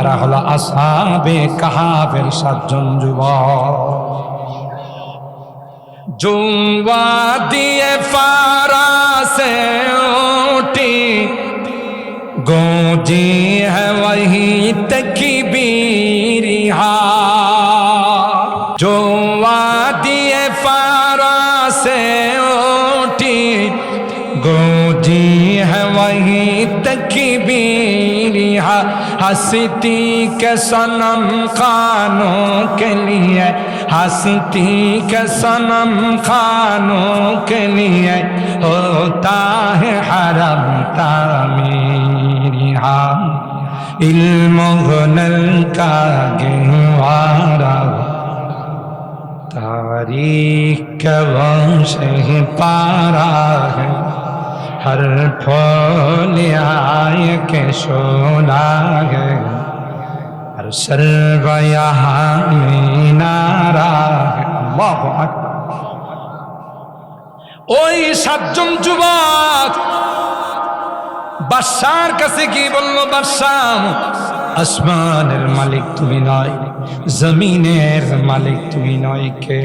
তারা হলো আসহাবে কাহাফের 7 জন যুবক। जुआ दिए फारा से उठी गूंजी है वही तकबीरिहा। जुआ दिए फारा से उठी गूंजी है वही तकबीरिहा। हंसती के सनम खानों के लिए, हंसती के सनम खानों के लिए होता है हरम तामीरिहा। इल्म हुनर का गहवारा तारीख का वंश पारा है। हर फूल आए के शोला है, हर सर्व यहाँ मीनारा है। अल्लाहु আকবার। ওই 7 জন যুবক বাদশার কাছে গিয়ে বলল, বাদশাহ, আসমানের মালিক তুমি নয়, জমিনের মালিক তুমি নয়, কে?